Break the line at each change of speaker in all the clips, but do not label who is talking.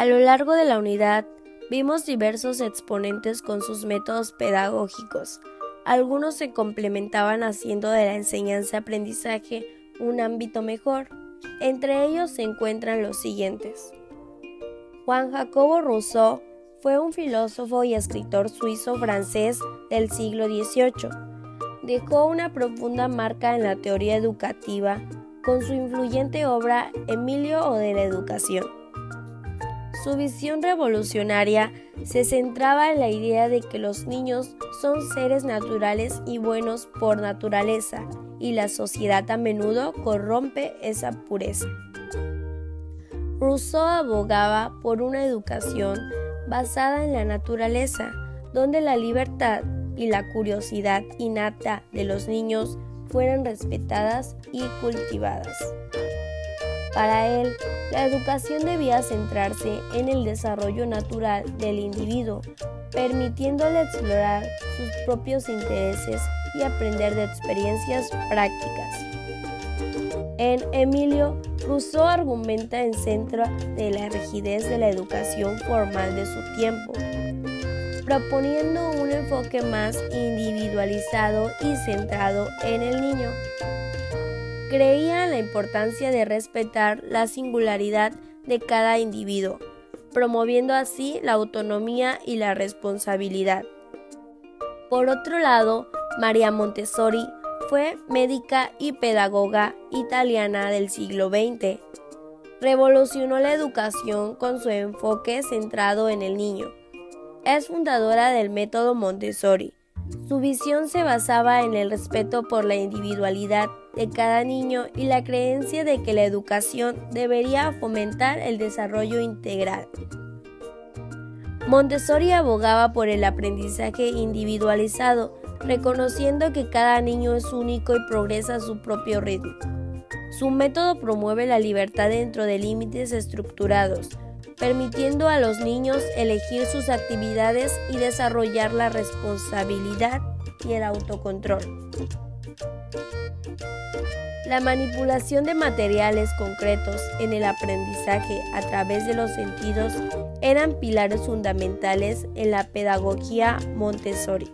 A lo largo de la unidad, vimos diversos exponentes con sus métodos pedagógicos. Algunos se complementaban haciendo de la enseñanza-aprendizaje un ámbito mejor. Entre ellos se encuentran los siguientes. Juan Jacobo Rousseau fue un filósofo y escritor suizo-francés del siglo XVIII. Dejó una profunda marca en la teoría educativa con su influyente obra Emilio o de la Educación. Su visión revolucionaria se centraba en la idea de que los niños son seres naturales y buenos por naturaleza, y la sociedad a menudo corrompe esa pureza. Rousseau abogaba por una educación basada en la naturaleza, donde la libertad y la curiosidad innata de los niños fueran respetadas y cultivadas. Para él, la educación debía centrarse en el desarrollo natural del individuo, permitiéndole explorar sus propios intereses y aprender de experiencias prácticas. En Emilio, Rousseau argumenta en centro de la rigidez de la educación formal de su tiempo, proponiendo un enfoque más individualizado y centrado en el niño. Creía en la importancia de respetar la singularidad de cada individuo, promoviendo así la autonomía y la responsabilidad. Por otro lado, María Montessori fue médica y pedagoga italiana del siglo XX. Revolucionó la educación con su enfoque centrado en el niño. Es fundadora del método Montessori. Su visión se basaba en el respeto por la individualidad de cada niño y la creencia de que la educación debería fomentar el desarrollo integral. Montessori abogaba por el aprendizaje individualizado, reconociendo que cada niño es único y progresa a su propio ritmo. Su método promueve la libertad dentro de límites estructurados, permitiendo a los niños elegir sus actividades y desarrollar la responsabilidad y el autocontrol. La manipulación de materiales concretos en el aprendizaje a través de los sentidos eran pilares fundamentales en la pedagogía Montessori.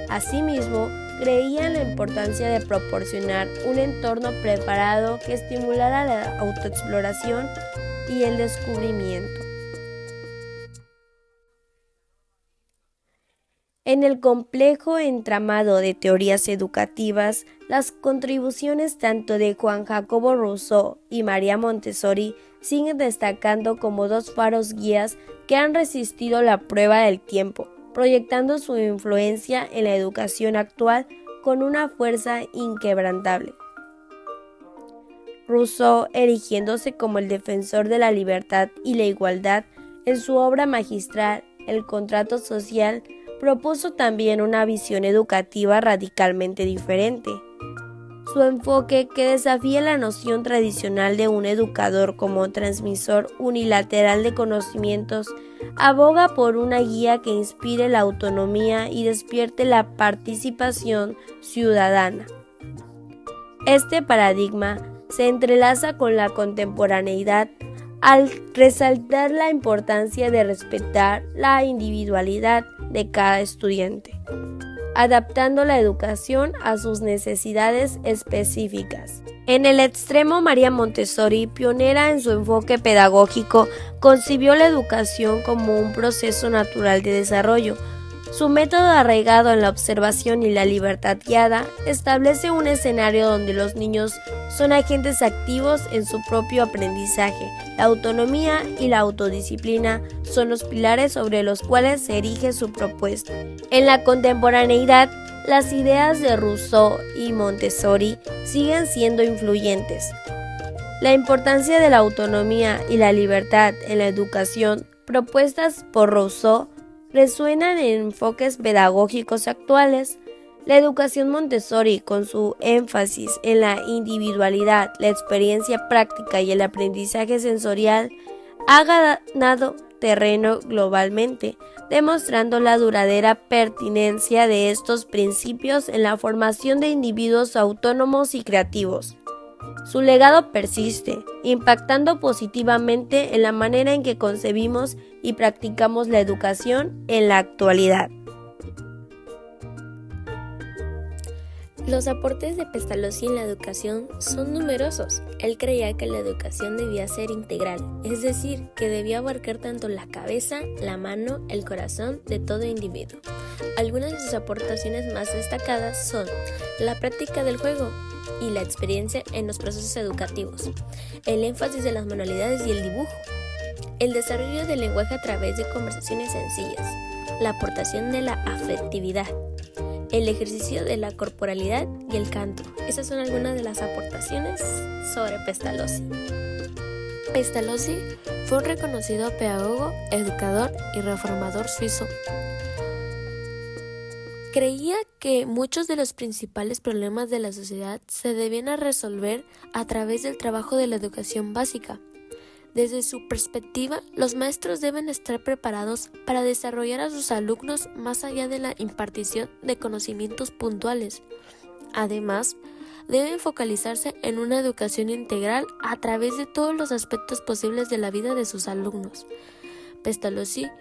Asimismo, creía en la importancia de proporcionar un entorno preparado que estimulara la autoexploración y el descubrimiento. En el complejo entramado de teorías educativas, las contribuciones tanto de Juan Jacobo Rousseau y María Montessori siguen destacando como dos faros guías que han resistido la prueba del tiempo, proyectando su influencia en la educación actual con una fuerza inquebrantable. Rousseau, erigiéndose como el defensor de la libertad y la igualdad, en su obra magistral El contrato social, propuso también una visión educativa radicalmente diferente. Su enfoque, que desafía la noción tradicional de un educador como transmisor unilateral de conocimientos, aboga por una guía que inspire la autonomía y despierte la participación ciudadana. Este paradigma se entrelaza con la contemporaneidad al resaltar la importancia de respetar la individualidad de cada estudiante, adaptando la educación a sus necesidades específicas. En el extremo, María Montessori, pionera en su enfoque pedagógico, concibió la educación como un proceso natural de desarrollo. Su método, arraigado en la observación y la libertad guiada, establece un escenario donde los niños son agentes activos en su propio aprendizaje. La autonomía y la autodisciplina son los pilares sobre los cuales se erige su propuesta. En la contemporaneidad, las ideas de Rousseau y Montessori siguen siendo influyentes. La importancia de la autonomía y la libertad en la educación, propuestas por Rousseau, resuenan en enfoques pedagógicos actuales. La educación Montessori, con su énfasis en la individualidad, la experiencia práctica y el aprendizaje sensorial, ha ganado terreno globalmente, demostrando la duradera pertinencia de estos principios en la formación de individuos autónomos y creativos. Su legado persiste, impactando positivamente en la manera en que concebimos y practicamos la educación en la actualidad.
Los aportes de Pestalozzi en la educación son numerosos. Él creía que la educación debía ser integral, es decir, que debía abarcar tanto la cabeza, la mano, el corazón de todo individuo. Algunas de sus aportaciones más destacadas son la práctica del juego y la experiencia en los procesos educativos, el énfasis de las manualidades y el dibujo, el desarrollo del lenguaje a través de conversaciones sencillas, la aportación de la afectividad, el ejercicio de la corporalidad y el canto. Esas son algunas de las aportaciones sobre Pestalozzi. Pestalozzi fue un reconocido pedagogo, educador y reformador suizo. Creía que muchos de los principales problemas de la sociedad se debían a resolver a través del trabajo de la educación básica. Desde su perspectiva, los maestros deben estar preparados para desarrollar a sus alumnos más allá de la impartición de conocimientos puntuales. Además, deben focalizarse en una educación integral a través de todos los aspectos posibles de la vida de sus alumnos. Pestalozzi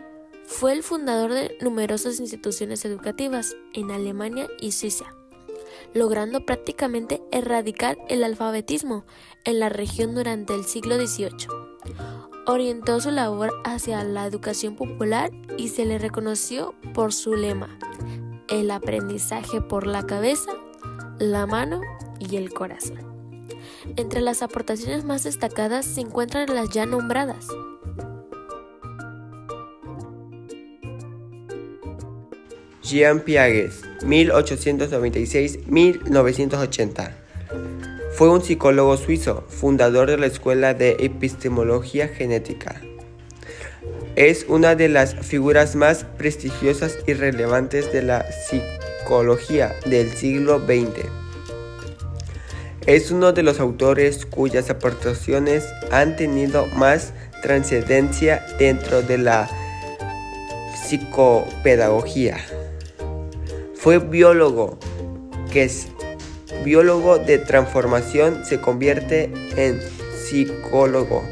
fue el fundador de numerosas instituciones educativas en Alemania y Suiza, logrando prácticamente erradicar el alfabetismo en la región durante el siglo XVIII. Orientó su labor hacia la educación popular y se le reconoció por su lema: el aprendizaje por la cabeza, la mano y el corazón. Entre las aportaciones más destacadas se encuentran las ya nombradas.
Jean Piaget, 1896-1980. Fue un psicólogo suizo, fundador de la Escuela de Epistemología Genética. Es una de las figuras más prestigiosas y relevantes de la psicología del siglo XX. Es uno de los autores cuyas aportaciones han tenido más trascendencia dentro de la psicopedagogía. Fue biólogo de transformación, se convierte en psicólogo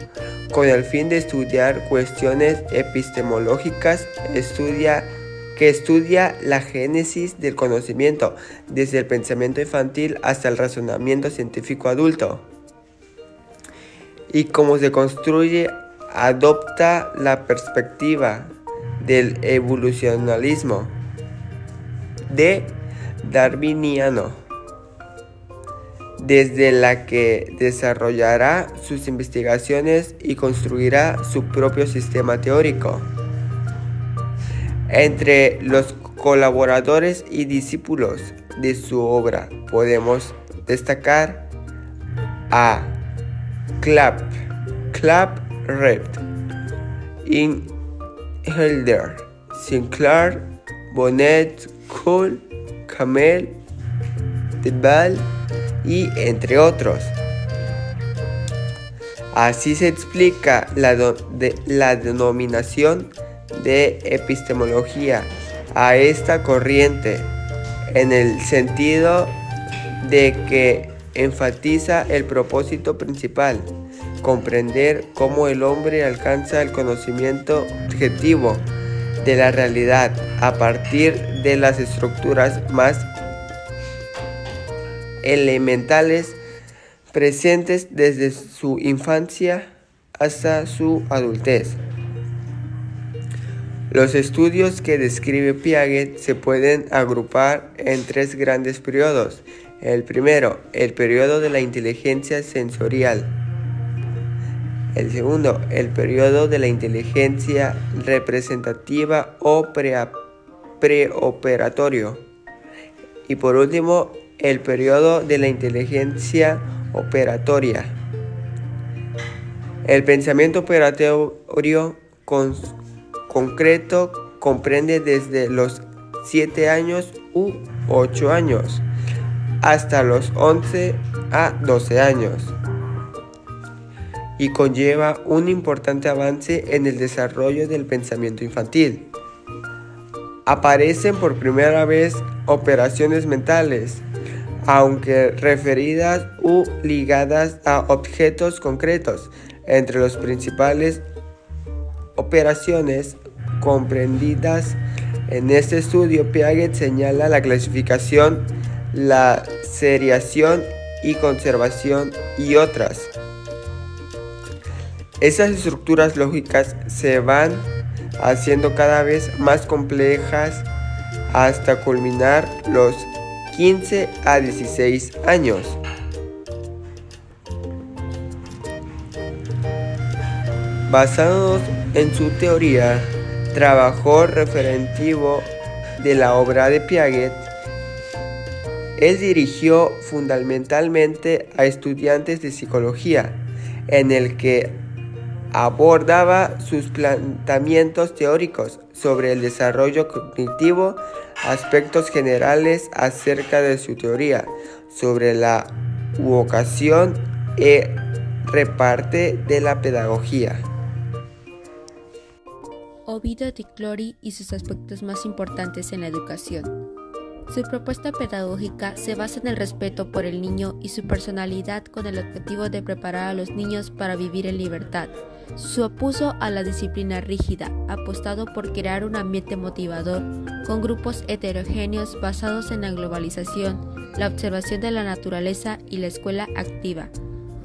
con el fin de estudiar cuestiones epistemológicas, estudia la génesis del conocimiento, desde el pensamiento infantil hasta el razonamiento científico adulto. Y como se construye, adopta la perspectiva del evolucionalismo de darwiniano, desde la que desarrollará sus investigaciones y construirá su propio sistema teórico. Entre los colaboradores y discípulos de su obra podemos destacar a Clap-Rept, Ingelder, Sinclair, Bonnet, Kuhl, Kamel, Debal y entre otros. Así se explica la denominación de epistemología a esta corriente, en el sentido de que enfatiza el propósito principal: comprender cómo el hombre alcanza el conocimiento objetivo de la realidad a partir de las estructuras más elementales presentes desde su infancia hasta su adultez. Los estudios que describe Piaget se pueden agrupar en tres grandes periodos. El primero, el periodo de la inteligencia sensorial. El segundo, el periodo de la inteligencia representativa o preoperatorio. Y por último, el periodo de la inteligencia operatoria. El pensamiento operatorio concreto comprende desde los 7 años u 8 años hasta los 11 a 12 años y conlleva un importante avance en el desarrollo del pensamiento infantil. Aparecen por primera vez operaciones mentales, aunque referidas u ligadas a objetos concretos. Entre las principales operaciones comprendidas en este estudio, Piaget señala la clasificación, la seriación y conservación y otras. Esas estructuras lógicas se van haciendo cada vez más complejas hasta culminar los 15 a 16 años. Basados en su teoría, trabajo referentivo de la obra de Piaget, él dirigió fundamentalmente a estudiantes de psicología, en el que abordaba sus planteamientos teóricos sobre el desarrollo cognitivo, aspectos generales acerca de su teoría, sobre la vocación y reparte de la pedagogía.
Ovidio di Clori y sus aspectos más importantes en la educación. Su propuesta pedagógica se basa en el respeto por el niño y su personalidad con el objetivo de preparar a los niños para vivir en libertad. Se opuso a la disciplina rígida, apostado por crear un ambiente motivador con grupos heterogéneos basados en la globalización, la observación de la naturaleza y la escuela activa.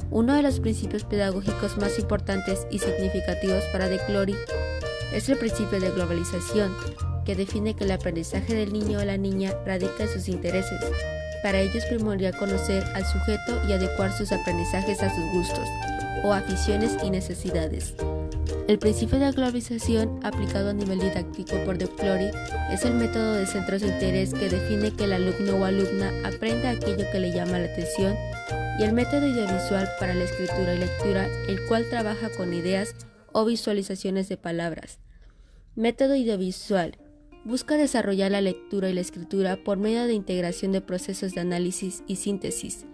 Uno de los principios pedagógicos más importantes y significativos para de Clori es el principio de globalización, que define que el aprendizaje del niño o la niña radica en sus intereses. Para ello es primordial conocer al sujeto y adecuar sus aprendizajes a sus gustos o aficiones y necesidades. El principio de globalización aplicado a nivel didáctico por de Clori es el método de centros de interés que define que el alumno o alumna aprende aquello que le llama la atención, y el método audiovisual para la escritura y lectura, el cual trabaja con ideas o visualizaciones de palabras. Método audiovisual busca desarrollar la lectura y la escritura por medio de integración de procesos de análisis y síntesis.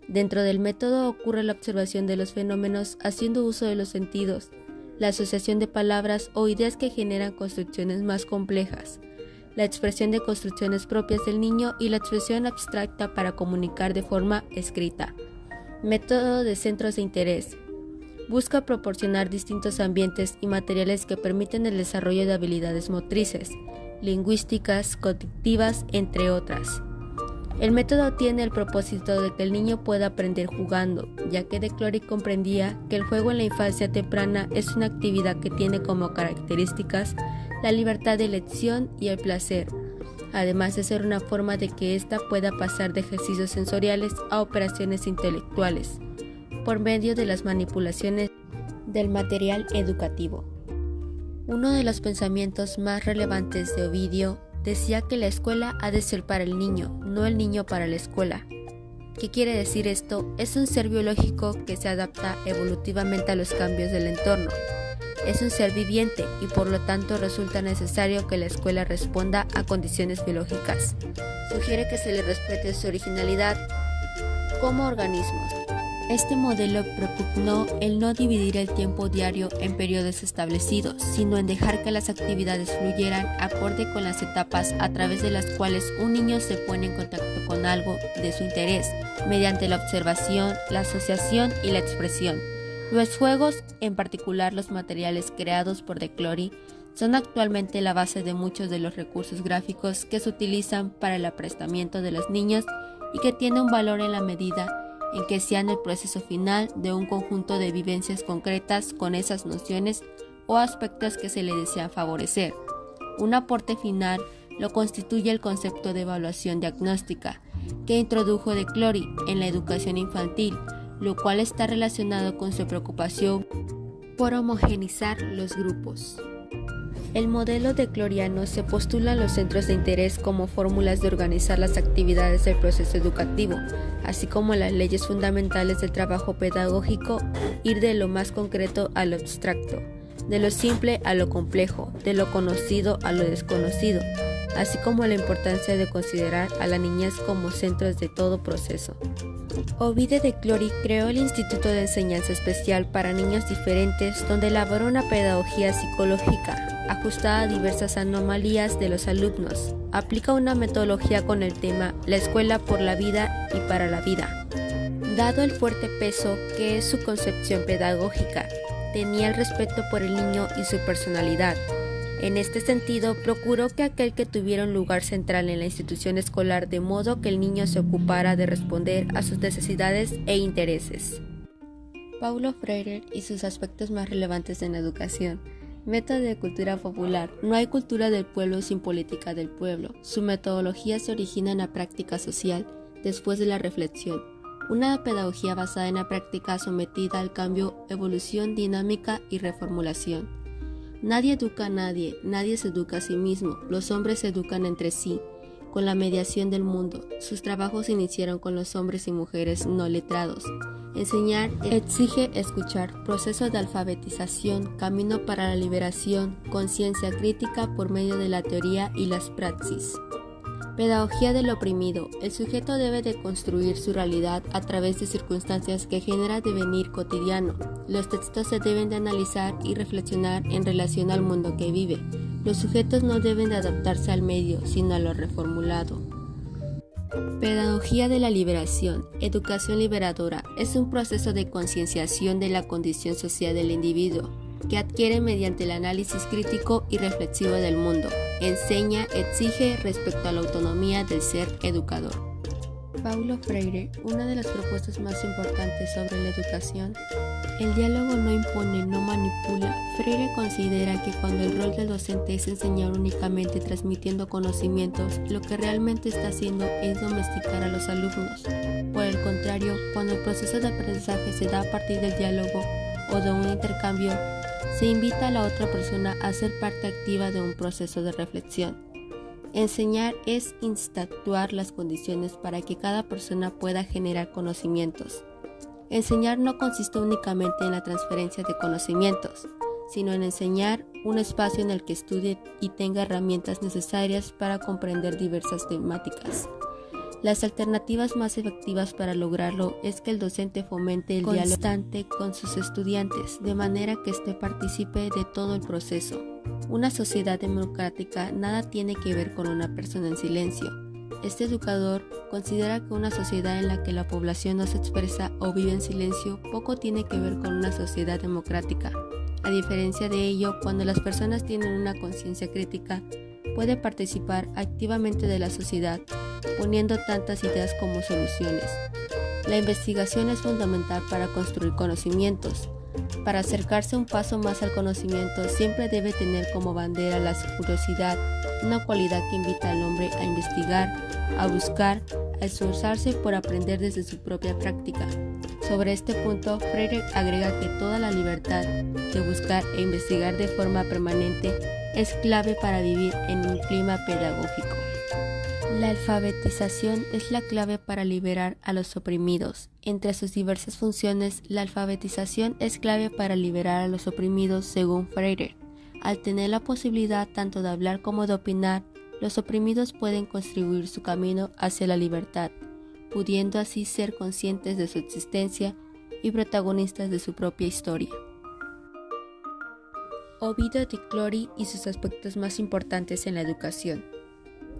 Dentro del método ocurre la observación de los fenómenos haciendo uso de los sentidos, la asociación de palabras o ideas que generan construcciones más complejas, la expresión de construcciones propias del niño y la expresión abstracta para comunicar de forma escrita. Método de centros de interés. Busca proporcionar distintos ambientes y materiales que permiten el desarrollo de habilidades motrices, lingüísticas, cognitivas, entre otras. El método tiene el propósito de que el niño pueda aprender jugando, ya que de Clori comprendía que el juego en la infancia temprana es una actividad que tiene como características la libertad de elección y el placer, además de ser una forma de que ésta pueda pasar de ejercicios sensoriales a operaciones intelectuales, por medio de las manipulaciones del material educativo. Uno de los pensamientos más relevantes de Ovidio decía que la escuela ha de ser para el niño, no el niño para la escuela. ¿Qué quiere decir esto? Es un ser biológico que se adapta evolutivamente a los cambios del entorno. Es un ser viviente y por lo tanto resulta necesario que la escuela responda a condiciones biológicas. Sugiere que se le respete su originalidad como organismos. Este modelo propugnó el no dividir el tiempo diario en periodos establecidos, sino en dejar que las actividades fluyeran acorde con las etapas a través de las cuales un niño se pone en contacto con algo de su interés, mediante la observación, la asociación y la expresión. Los juegos, en particular los materiales creados por de Clori, son actualmente la base de muchos de los recursos gráficos que se utilizan para el aprestamiento de los niños y que tiene un valor en la medida en que sean el proceso final de un conjunto de vivencias concretas con esas nociones o aspectos que se le desea favorecer. Un aporte final lo constituye el concepto de evaluación diagnóstica que introdujo de Clori en la educación infantil, lo cual está relacionado con su preocupación por homogeneizar los grupos. El modelo de Cloriano se postula en los centros de interés como fórmulas de organizar las actividades del proceso educativo, así como las leyes fundamentales del trabajo pedagógico, ir de lo más concreto a lo abstracto, de lo simple a lo complejo, de lo conocido a lo desconocido, así como la importancia de considerar a la niñez como centros de todo proceso. Ovidio de Clori creó el Instituto de Enseñanza Especial para Niños Diferentes, donde elaboró una pedagogía psicológica ajustada a diversas anomalías de los alumnos. Aplica una metodología con el tema La escuela por la vida y para la vida. Dado el fuerte peso que es su concepción pedagógica, tenía el respeto por el niño y su personalidad. En este sentido, procuró que aquel que tuviera un lugar central en la institución escolar de modo que el niño se ocupara de responder a sus necesidades e intereses. Paulo Freire y sus aspectos más relevantes en la educación. Método de cultura popular. No hay cultura del pueblo sin política del pueblo. Su metodología se origina en la práctica social, después de la reflexión. Una pedagogía basada en la práctica sometida al cambio, evolución, dinámica y reformulación. Nadie educa a nadie, nadie se educa a sí mismo, los hombres se educan entre sí, con la mediación del mundo. Sus trabajos iniciaron con los hombres y mujeres no letrados. Enseñar exige escuchar, proceso de alfabetización, camino para la liberación, conciencia crítica por medio de la teoría y las praxis. Pedagogía del oprimido. El sujeto debe de construir su realidad a través de circunstancias que genera devenir cotidiano. Los textos se deben de analizar y reflexionar en relación al mundo que vive. Los sujetos no deben de adaptarse al medio, sino a lo reformulado. Pedagogía de la liberación. Educación liberadora. Es un proceso de concienciación de la condición social del individuo, que adquiere mediante el análisis crítico y reflexivo del mundo. Enseña, exige respecto a la autonomía del ser educador. Paulo Freire, una de las propuestas más importantes sobre la educación. El diálogo no impone, no manipula. Freire considera que cuando el rol del docente es enseñar únicamente transmitiendo conocimientos, lo que realmente está haciendo es domesticar a los alumnos. Por el contrario, cuando el proceso de aprendizaje se da a partir del diálogo o de un intercambio, se invita a la otra persona a ser parte activa de un proceso de reflexión. Enseñar es instaurar las condiciones para que cada persona pueda generar conocimientos. Enseñar no consiste únicamente en la transferencia de conocimientos, sino en enseñar un espacio en el que estudie y tenga herramientas necesarias para comprender diversas temáticas. Las alternativas más efectivas para lograrlo es que el docente fomente el diálogo constante con sus estudiantes, de manera que éste participe de todo el proceso. Una sociedad democrática nada tiene que ver con una persona en silencio. Este educador considera que una sociedad en la que la población no se expresa o vive en silencio poco tiene que ver con una sociedad democrática. A diferencia de ello, cuando las personas tienen una conciencia crítica, puede participar activamente de la sociedad, poniendo tantas ideas como soluciones. La investigación es fundamental para construir conocimientos. Para acercarse un paso más al conocimiento, siempre debe tener como bandera la curiosidad, una cualidad que invita al hombre a investigar, a buscar, a esforzarse por aprender desde su propia práctica. Sobre este punto, Freire agrega que toda la libertad de buscar e investigar de forma permanente es clave para vivir en un clima pedagógico. La alfabetización es la clave para liberar a los oprimidos. Entre sus diversas funciones, la alfabetización es clave para liberar a los oprimidos según Freire. Al tener la posibilidad tanto de hablar como de opinar, los oprimidos pueden construir su camino hacia la libertad, pudiendo así ser conscientes de su existencia y protagonistas de su propia historia. Ovidio di Clori y sus aspectos más importantes en la educación.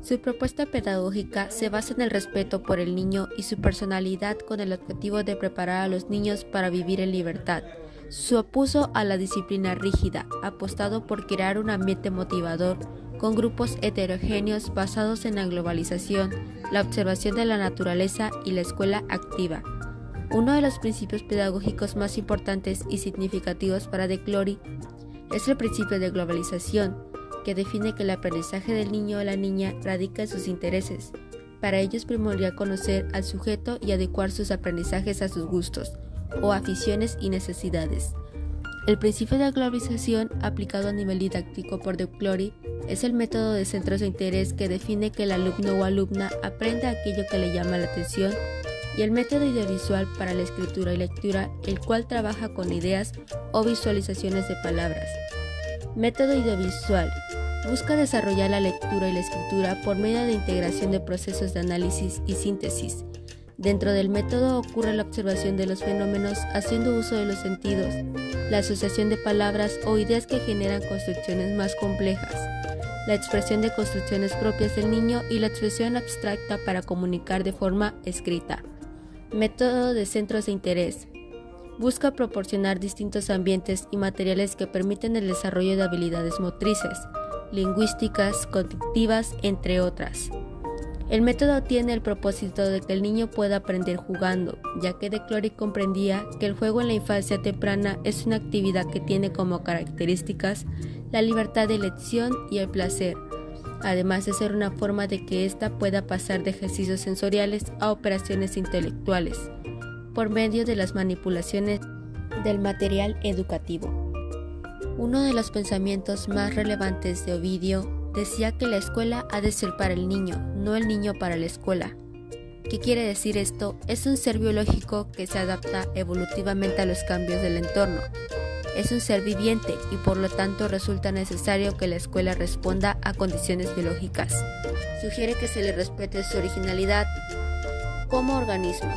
Su propuesta pedagógica se basa en el respeto por el niño y su personalidad con el objetivo de preparar a los niños para vivir en libertad. Se opuso a la disciplina rígida, apostado por crear un ambiente motivador con grupos heterogéneos basados en la globalización, la observación de la naturaleza y la escuela activa. Uno de los principios pedagógicos más importantes y significativos para de Clori es el principio de globalización, que define que el aprendizaje del niño o la niña radica en sus intereses. Para ello es primordial conocer al sujeto y adecuar sus aprendizajes a sus gustos, o aficiones y necesidades. El principio de globalización, aplicado a nivel didáctico por de Clori, es el método de centros de interés que define que el alumno o alumna aprenda aquello que le llama la atención, y el método audiovisual para la escritura y lectura, el cual trabaja con ideas o visualizaciones de palabras. Método audiovisual busca desarrollar la lectura y la escritura por medio de integración de procesos de análisis y síntesis. Dentro del método ocurre la observación de los fenómenos haciendo uso de los sentidos, la asociación de palabras o ideas que generan construcciones más complejas, la expresión de construcciones propias del niño y la expresión abstracta para comunicar de forma escrita. Método de centros de interés. Busca proporcionar distintos ambientes y materiales que permiten el desarrollo de habilidades motrices, lingüísticas, cognitivas, entre otras. El método tiene el propósito de que el niño pueda aprender jugando, ya que de Clory comprendía que el juego en la infancia temprana es una actividad que tiene como características la libertad de elección y el placer, además de ser una forma de que ésta pueda pasar de ejercicios sensoriales a operaciones intelectuales, por medio de las manipulaciones del material educativo. Uno de los pensamientos más relevantes de Ovidio decía que la escuela ha de ser para el niño, no el niño para la escuela. ¿Qué quiere decir esto? Es un ser biológico que se adapta evolutivamente a los cambios del entorno. Es un ser viviente y por lo tanto resulta necesario que la escuela responda a condiciones biológicas. Sugiere que se le respete su originalidad como organismos.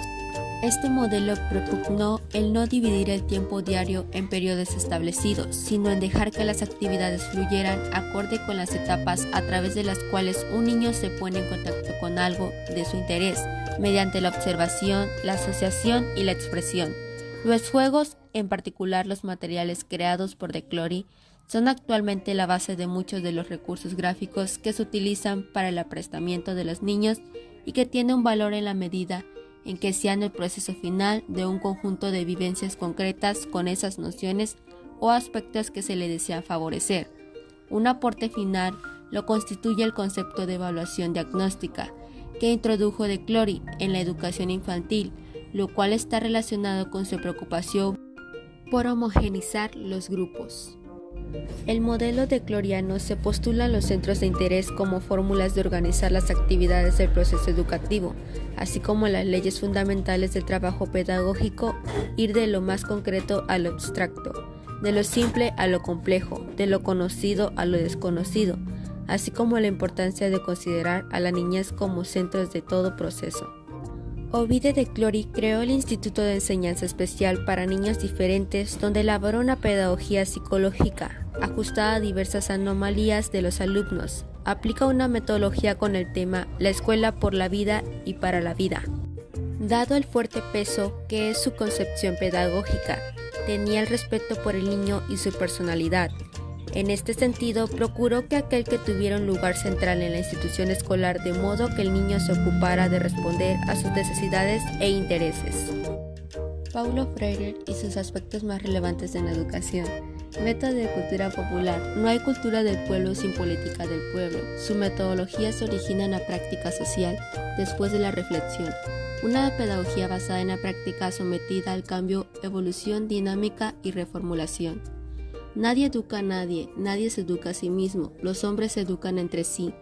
Este modelo propugnó el no dividir el tiempo diario en periodos establecidos, sino en dejar que las actividades fluyeran acorde con las etapas a través de las cuales un niño se pone en contacto con algo de su interés, mediante la observación, la asociación y la expresión. Los juegos, en particular los materiales creados por de Clory, son actualmente la base de muchos de los recursos gráficos que se utilizan para el aprestamiento de los niños y que tiene un valor en la medida en que sean el proceso final de un conjunto de vivencias concretas con esas nociones o aspectos que se le desean favorecer. Un aporte final lo constituye el concepto de evaluación diagnóstica que introdujo de Clory en la educación infantil, lo cual está relacionado con su preocupación por homogeneizar los grupos. El modelo de Cloriano se postula en los centros de interés como fórmulas de organizar las actividades del proceso educativo, así como las leyes fundamentales del trabajo pedagógico, ir de lo más concreto a lo abstracto, de lo simple a lo complejo, de lo conocido a lo desconocido, así como la importancia de considerar a la niñez como centros de todo proceso. Ovide de Clory creó el Instituto de Enseñanza Especial para Niños Diferentes, donde elaboró una pedagogía psicológica ajustada a diversas anomalías de los alumnos. Aplica una metodología con el tema La escuela por la vida y para la vida. Dado el fuerte peso que es su concepción pedagógica, tenía el respeto por el niño y su personalidad. En este sentido, procuró que aquel que tuviera un lugar central en la institución escolar de modo que el niño se ocupara de responder a sus necesidades e intereses. Paulo Freire y sus aspectos más relevantes en la educación. Método de cultura popular. No hay cultura del pueblo sin política del pueblo. Su metodología se origina en la práctica social, después de la reflexión. Una pedagogía basada en la práctica sometida al cambio, evolución, dinámica y reformulación. Nadie educa a nadie, nadie se educa a sí mismo, los hombres se educan entre sí,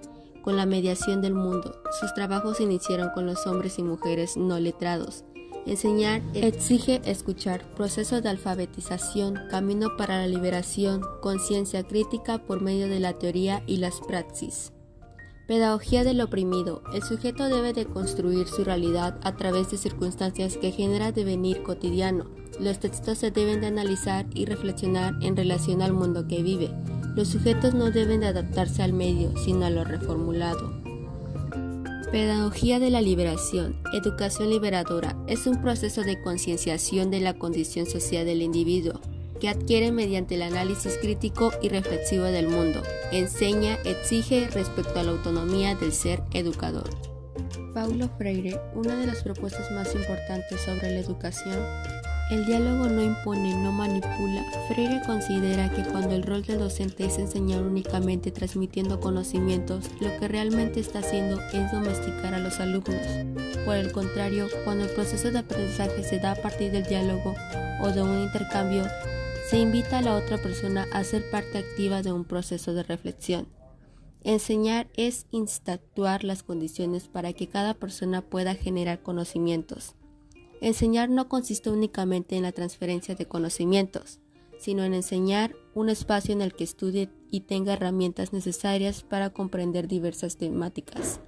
con la mediación del mundo. Sus trabajos se iniciaron con los hombres y mujeres no letrados. Enseñar exige escuchar, proceso de alfabetización, camino para la liberación, conciencia crítica por medio de la teoría y las praxis. Pedagogía del oprimido. El sujeto debe de construir su realidad a través de circunstancias que genera devenir cotidiano. Los textos se deben de analizar y reflexionar en relación al mundo que vive. Los sujetos no deben de adaptarse al medio, sino a lo reformulado. Pedagogía de la liberación. Educación liberadora. Es un proceso de concienciación de la condición social del individuo, que adquiere mediante el análisis crítico y reflexivo del mundo. Enseña, exige respecto a la autonomía del ser educador. Paulo Freire, una de las propuestas más importantes sobre la educación. El diálogo no impone, no manipula. Freire considera que cuando el rol del docente es enseñar únicamente transmitiendo conocimientos, lo que realmente está haciendo es domesticar a los alumnos. Por el contrario, cuando el proceso de aprendizaje se da a partir del diálogo o de un intercambio, se invita a la otra persona a ser parte activa de un proceso de reflexión. Enseñar es instaurar las condiciones para que cada persona pueda generar conocimientos. Enseñar no consiste únicamente en la transferencia de conocimientos, sino en enseñar un espacio en el que estudie y tenga herramientas necesarias para comprender diversas temáticas.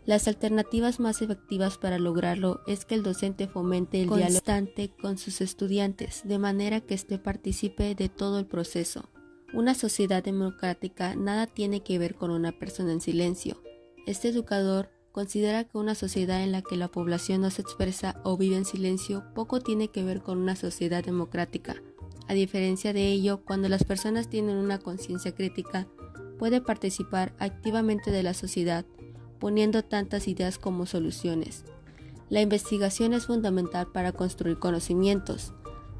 Las alternativas más efectivas para lograrlo es que el docente fomente el diálogo constante con sus estudiantes, de manera que éste participe de todo el proceso. Una sociedad democrática nada tiene que ver con una persona en silencio. Este educador considera que una sociedad en la que la población no se expresa o vive en silencio poco tiene que ver con una sociedad democrática. A diferencia de ello, cuando las personas tienen una conciencia crítica, puede participar activamente de la sociedad, poniendo tantas ideas como soluciones. La investigación es fundamental para construir conocimientos.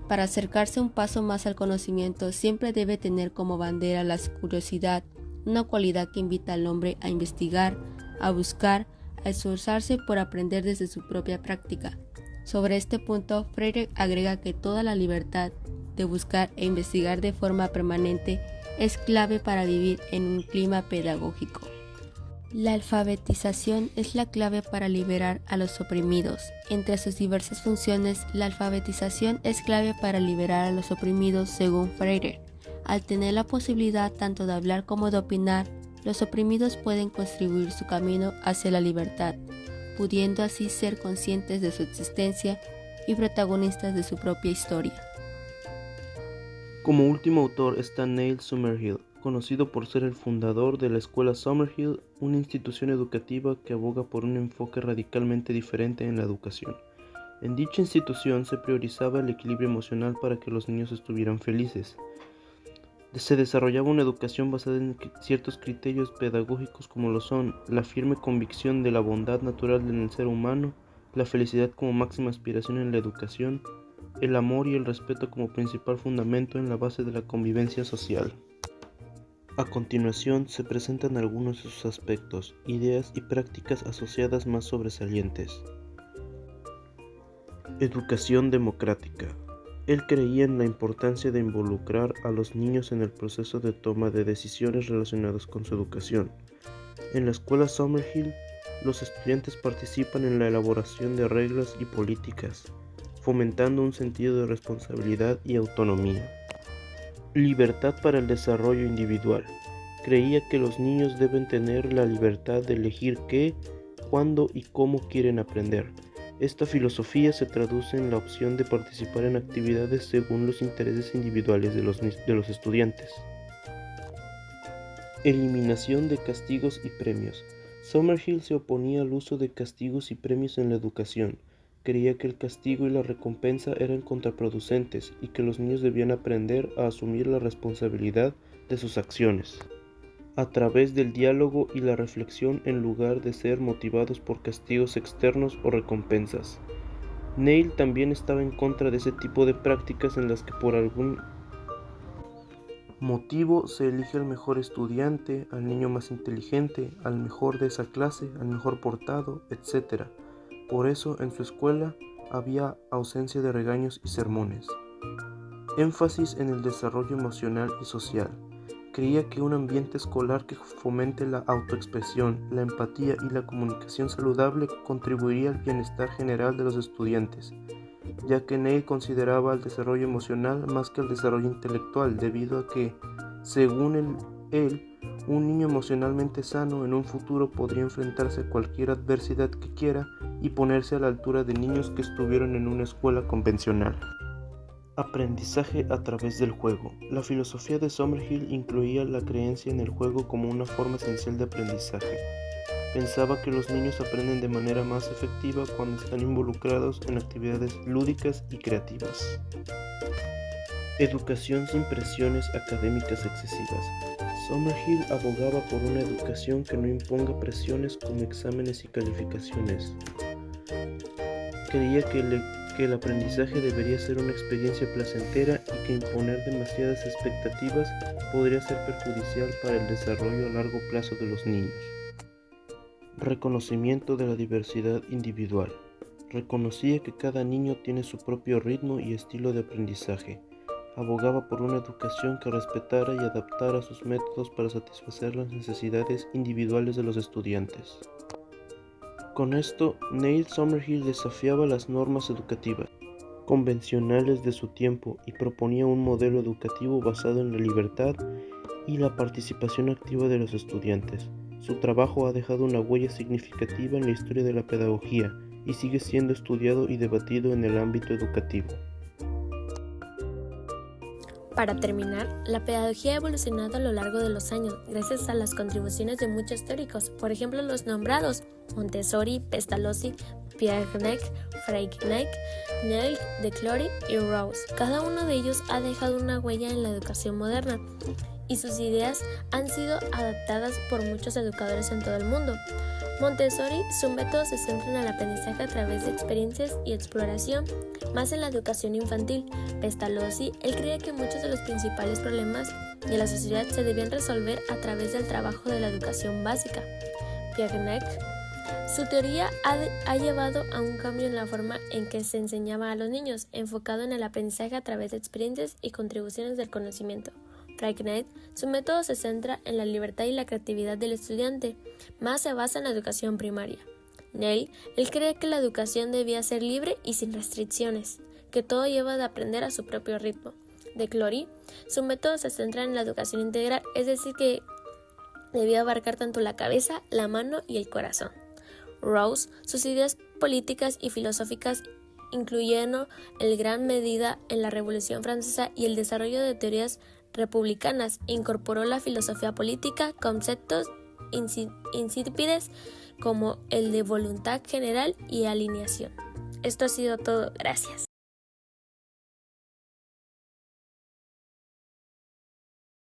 Para acercarse un paso más al conocimiento, siempre debe tener como bandera la curiosidad, una cualidad que invita al hombre a investigar, a buscar, a esforzarse por aprender desde su propia práctica. Sobre este punto, Freire agrega que toda la libertad de buscar e investigar de forma permanente es clave para vivir en un clima pedagógico. La alfabetización es la clave para liberar a los oprimidos. Entre sus diversas funciones, la alfabetización es clave para liberar a los oprimidos según Freire. Al tener la posibilidad tanto de hablar como de opinar, los oprimidos pueden construir su camino hacia la libertad, pudiendo así ser conscientes de su existencia y protagonistas de su propia historia.
Como último autor está Neil Summerhill, conocido por ser el fundador de la Escuela Summerhill, una institución educativa que aboga por un enfoque radicalmente diferente en la educación. En dicha institución se priorizaba el equilibrio emocional para que los niños estuvieran felices. Se desarrollaba una educación basada en ciertos criterios pedagógicos como lo son la firme convicción de la bondad natural en el ser humano, la felicidad como máxima aspiración en la educación, el amor y el respeto como principal fundamento en la base de la convivencia social. A continuación se presentan algunos de sus aspectos, ideas y prácticas asociadas más sobresalientes. Educación democrática. Él creía en la importancia de involucrar a los niños en el proceso de toma de decisiones relacionadas con su educación. En la escuela Summerhill, los estudiantes participan en la elaboración de reglas y políticas, fomentando un sentido de responsabilidad y autonomía. Libertad para el desarrollo individual. Creía que los niños deben tener la libertad de elegir qué, cuándo y cómo quieren aprender. Esta filosofía se traduce en la opción de participar en actividades según los intereses individuales de los estudiantes. Eliminación de castigos y premios. Summerhill se oponía al uso de castigos y premios en la educación. Creía que el castigo y la recompensa eran contraproducentes y que los niños debían aprender a asumir la responsabilidad de sus acciones a través del diálogo y la reflexión en lugar de ser motivados por castigos externos o recompensas. Neil también estaba en contra de ese tipo de prácticas en las que por algún motivo se elige al mejor estudiante, al niño más inteligente, al mejor de esa clase, al mejor portado, etc. Por eso en su escuela había ausencia de regaños y sermones. Énfasis en el desarrollo emocional y social. Creía que un ambiente escolar que fomente la autoexpresión, la empatía y la comunicación saludable contribuiría al bienestar general de los estudiantes, ya que Neil consideraba el desarrollo emocional más que el desarrollo intelectual, debido a que, según él, un niño emocionalmente sano en un futuro podría enfrentarse a cualquier adversidad que quiera y ponerse a la altura de niños que estuvieron en una escuela convencional. Aprendizaje a través del juego. La filosofía de Summerhill incluía la creencia en el juego como una forma esencial de aprendizaje. Pensaba que los niños aprenden de manera más efectiva cuando están involucrados en actividades lúdicas y creativas. Educación sin presiones académicas excesivas. Summerhill abogaba por una educación que no imponga presiones como exámenes y calificaciones. Creía que el aprendizaje debería ser una experiencia placentera y que imponer demasiadas expectativas podría ser perjudicial para el desarrollo a largo plazo de los niños. Reconocimiento de la diversidad individual. Reconocía que cada niño tiene su propio ritmo y estilo de aprendizaje. Abogaba por una educación que respetara y adaptara sus métodos para satisfacer las necesidades individuales de los estudiantes. Con esto, Neil Summerhill desafiaba las normas educativas convencionales de su tiempo y proponía un modelo educativo basado en la libertad y la participación activa de los estudiantes. Su trabajo ha dejado una huella significativa en la historia de la pedagogía y sigue siendo estudiado y debatido en el ámbito educativo.
Para terminar, la pedagogía ha evolucionado a lo largo de los años gracias a las contribuciones de muchos teóricos, por ejemplo los nombrados Montessori, Pestalozzi, Piaget, Freycinet, Neil, De Clory y Rose. Cada uno de ellos ha dejado una huella en la educación moderna y sus ideas han sido adaptadas por muchos educadores en todo el mundo. Montessori, su método se centra en el aprendizaje a través de experiencias y exploración, más en la educación infantil. Pestalozzi, él cree que muchos de los principales problemas de la sociedad se debían resolver a través del trabajo de la educación básica. Piaget, su teoría ha llevado a un cambio en la forma en que se enseñaba a los niños, enfocado en el aprendizaje a través de experiencias y contribuciones del conocimiento. Freycinet, su método se centra en la libertad y la creatividad del estudiante, más se basa en la educación primaria. Neil, él cree que la educación debía ser libre y sin restricciones, que todo lleva de aprender a su propio ritmo. De Clory, su método se centra en la educación integral, es decir, que debía abarcar tanto la cabeza, la mano y el corazón. Rose, sus ideas políticas y filosóficas incluyeron en gran medida en la Revolución Francesa y el desarrollo de teorías republicanas, incorporó la filosofía política, conceptos insípidos como el de voluntad general y alineación. Esto ha sido todo, gracias.